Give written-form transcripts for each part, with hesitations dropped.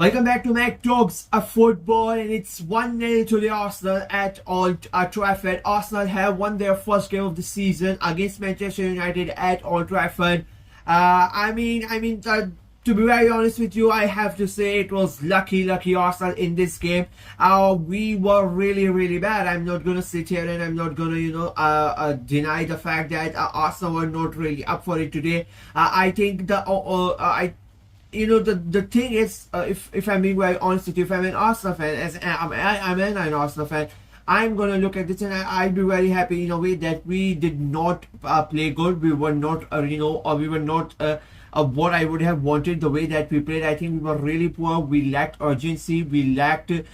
Welcome back to Mac Talks of Football, and it's 1-0 to the Arsenal at Old Trafford. Arsenal have won their first game of the season against Manchester United at Old Trafford. To be very honest with you, I have to say it was lucky Arsenal in this game. We were really bad. I'm not gonna sit here and I'm not gonna deny the fact that Arsenal were not really up for it today. I think the thing is, if I'm being very honest with you, if I'm an Arsenal fan, as I'm an Arsenal fan, I'm gonna look at this and I'll be very happy in a way that we did not play good. We were not, we were not what I would have wanted. The way that we played, I think we were really poor. We lacked urgency. We lacked, the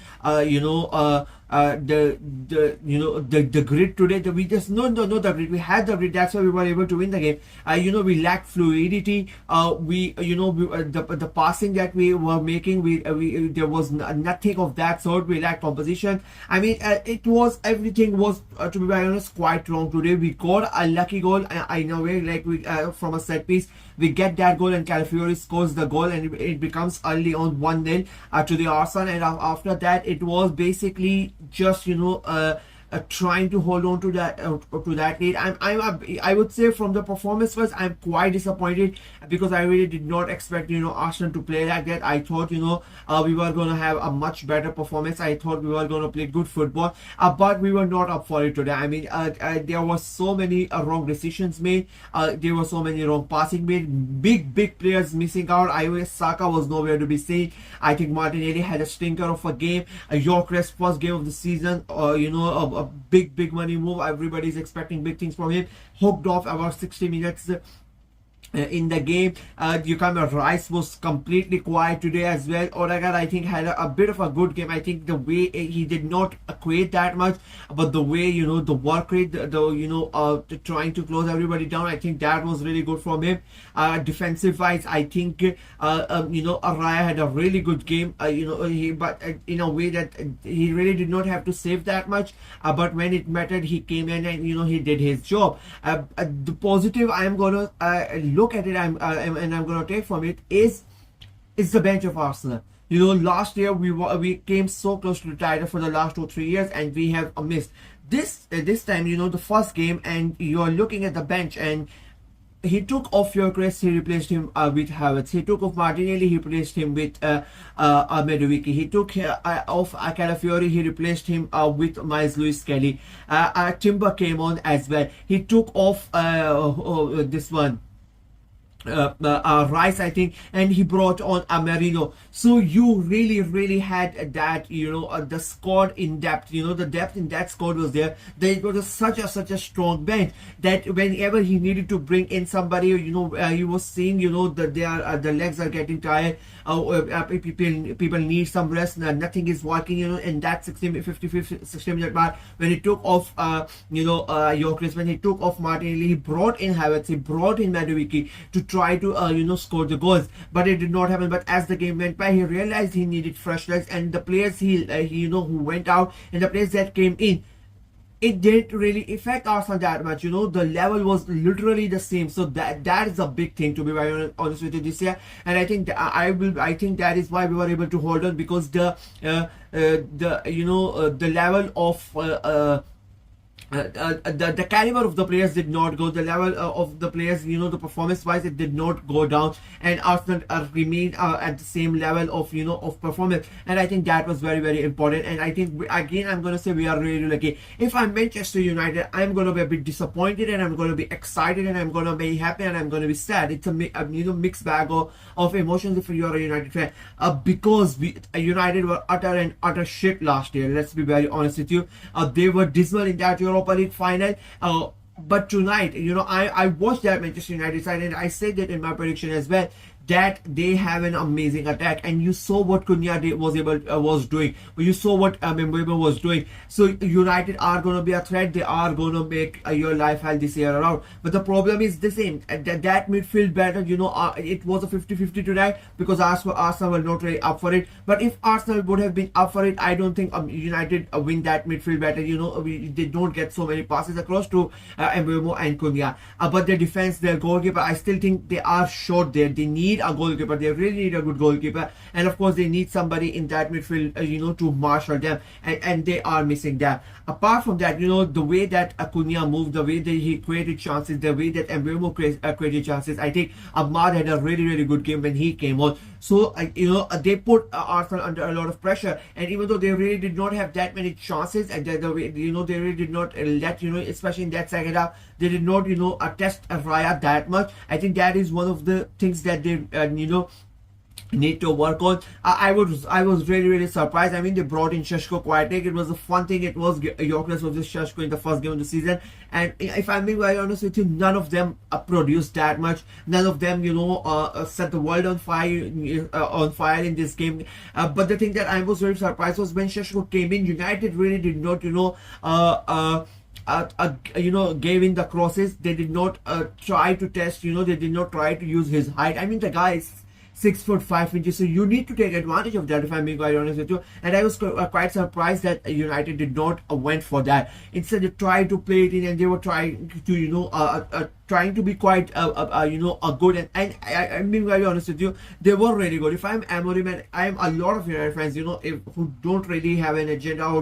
grit today. We just no the grit. We had the grit. That's why we were able to win the game. We lacked fluidity. The passing that we were making, there was nothing of that sort. We lacked composition. Everything was, to be very honest, quite wrong today. We got a lucky goal. In a way, from a set piece, we get that goal and Calafiori scores the goal, and it becomes early on 1-0 to the Arsenal. And after that, it was basically just trying to hold on to that lead. I would say from the performance wise, I'm quite disappointed because I really did not expect Arsenal to play like that. I thought we were going to have a much better performance. I thought we were going to play good football, but we were not up for it today. There were so many wrong decisions made. There were so many wrong passing made. Big players missing out. Saka was nowhere to be seen. I think Martinelli had a stinker of a game. Gyökeres first game of the season. A big money move. Everybody's expecting big things from him. Hooked off about 60 minutes in the game. Rice was completely quiet today as well. Odegaard, I think, had a bit of a good game. I think the way he did not create that much, but the way the work rate, trying to close everybody down, I think that was really good from him. Defensive wise, I think Raya had a really good game. But in a way that he really did not have to save that much. But when it mattered, he came in and he did his job. The positive I am gonna look at it, I'm going to take from it is the bench of Arsenal. Last year we came so close to the title for the last 2-3 years, and we have missed this time. The first game, and you're looking at the bench, and he took off Gyökeres, he replaced him with Havertz. He took off Martinelli, he replaced him with Madueke. He took off Calafiori, he replaced him with Miles Lewis-Kelly. Timber came on as well. He took off this one. Rice, I think, and he brought on Merino. So you really had that, the squad in depth. The depth in that squad was there. There was such a strong bench that whenever he needed to bring in somebody, he was seeing, that the legs are getting tired. People need some rest. Nothing is working, in that 60 minute mark. When he took off, Gyökeres, when he took off Martinelli, he brought in Havertz, he brought in Madueke to try to score the goals, but it did not happen. But as the game went by, he realized he needed fresh legs, and the players who went out and the players that came in, it didn't really affect Arsenal that much. The level was literally the same. So that is a big thing, to be very honest with you, this year. And I think I think that is why we were able to hold on, because the level of the caliber of the players did not go. The level of the players, the performance wise, it did not go down, and Arsenal remained at the same level of performance. And I think that was very important. And I think again, I'm gonna say we are really lucky. If I'm Manchester United, I'm gonna be a bit disappointed, and I'm gonna be excited, and I'm gonna be happy, and I'm gonna be sad. It's a mixed bag of emotions if you're a United fan, because United were utter shit last year. Let's be very honest with you. They were dismal in that Europa League final. But tonight, I watched that Manchester United side, and I said that in my prediction as well, that they have an amazing attack. And you saw what Cunha was doing. You saw what Mbeumo was doing. So United are going to be a threat. They are going to make your life hell this year around. But the problem is the same. That midfield battle, it was a 50-50 tonight, because Arsenal were not really up for it. But if Arsenal would have been up for it, I don't think United win that midfield battle. They don't get so many passes across to Mbeumo and Cunha. But their defense, their goalkeeper, I still think they are short there. They need need a goalkeeper. They really need a good goalkeeper, and of course they need somebody in that midfield, to marshal them, and they are missing that. Apart from that, the way that Acuna moved, the way that he created chances, the way that Mbeumo created chances, I think Ahmad had a really, really good game when he came on. So, they put Arsenal under a lot of pressure, and even though they really did not have that many chances, and the way, they really did not let, especially in that second half, they did not, test Raya that much. I think that is one of the things that they, need to work on. I was really, really surprised. I mean, they brought in Šeško quite late. It was a fun thing. It was Gyökeres versus Šeško in the first game of the season, and if I'm being very honest with you, none of them produced that much. None of them, set the world on fire in this game. But the thing that I was very surprised was when Šeško came in, United really did not, gave in the crosses. They did not try to test, they did not try to use his height. I mean, the guy is 6'5", so you need to take advantage of that, if I'm being quite honest with you. And I was quite surprised that United did not went for that. Instead, they tried to play it in, and they were trying to, trying to be quite, good. And I'm being very honest with you, they were really good. If I'm Amorim, and I'm a lot of United fans, who don't really have an agenda, or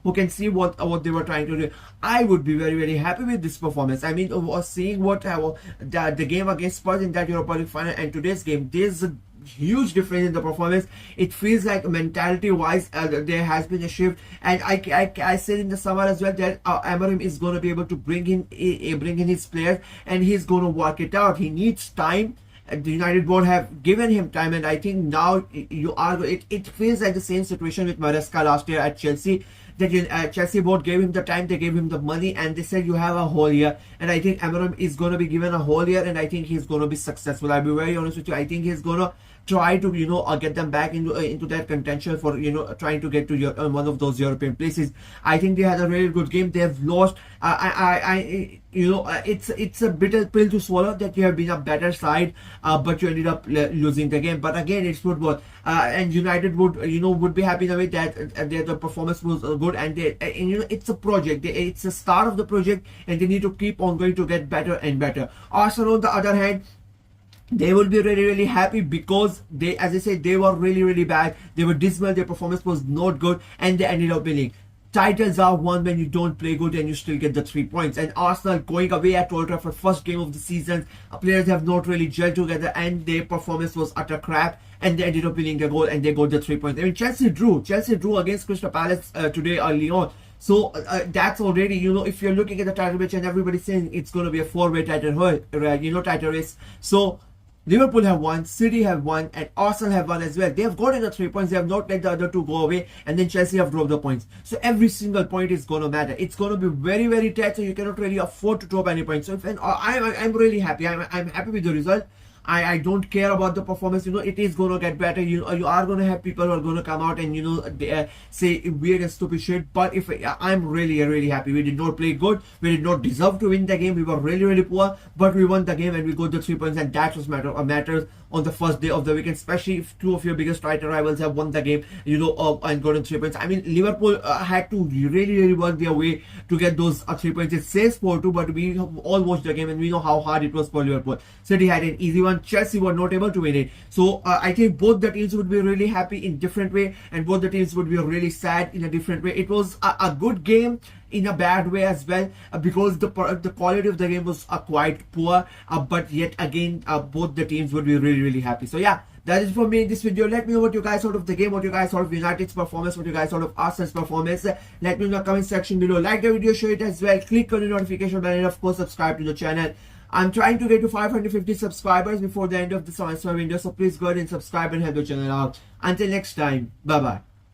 who can see what they were trying to do, I would be very, very happy with this performance. I mean, seeing what the game against Spurs in that Europa League final and today's game, there's a huge difference in the performance. It feels like mentality wise there has been a shift, and I said in the summer as well that Amorim is going to be able to bring in his players, and he's going to work it out. He needs time. The United board have given him time, and I think now it feels like the same situation with Maresca last year at Chelsea. That Chelsea board gave him the time, they gave him the money, and they said you have a whole year. And I think Amorim is going to be given a whole year, and I think he's going to be successful. I'll be very honest with you. I think he's going to try to get them back into that contention for trying to get to one of those European places. I think they had a really good game. They have lost. It's a bitter pill to swallow that you have been a better side, but you ended up losing the game. But again, it's football, and United would be happy in a way that the performance was good, and it's a project. It's the start of the project, and they need to keep on going to get better and better. Arsenal, on the other hand, they will be really, really happy because as I said, they were really, really bad. They were dismal. Their performance was not good, and they ended up winning. Titles are won when you don't play good and you still get the 3 points. And Arsenal going away at Old Trafford, first game of the season, players have not really gelled together, and their performance was utter crap, and they ended up winning the goal, and they got the 3 points. I mean, Chelsea drew against Crystal Palace today early on. So that's already, if you're looking at the title match and everybody's saying it's going to be a 4-way title race. So Liverpool have won, City have won, and Arsenal have won as well. They have gotten the 3 points. They have not let the other two go away, and then Chelsea have dropped the points. So every single point is going to matter. It's going to be very, very tight, so you cannot really afford to drop any points. So I'm really happy. I'm happy with the result. I don't care about the performance. It is going to get better. You are going to have people who are going to come out and say weird and stupid shit. But I'm really, really happy. We did not play good. We did not deserve to win the game. We were really, really poor, but we won the game and we got the 3 points, and that was matters on the first day of the weekend, especially if two of your biggest title rivals have won the game, and gotten 3 points. I mean, Liverpool had to really, really work their way to get those 3 points. It says 4-2, but we all watched the game and we know how hard it was for Liverpool. City had an easy one. Chelsea were not able to win it. So I think both the teams would be really happy in different way, and both the teams would be really sad in a different way. It was a good game in a bad way as well, because the quality of the game was quite poor, but yet again both the teams would be really, really happy. So yeah, that is for me in this video. Let me know what you guys thought of the game, what you guys thought of United's performance, what you guys thought of Arsenal's performance. Let me know in the comment section below. Like the video, share it as well, click on the notification bell, and of course subscribe to the channel. I'm trying to get to 550 subscribers before the end of the semester window, so please go ahead and subscribe and help the channel out. Until next time, bye bye.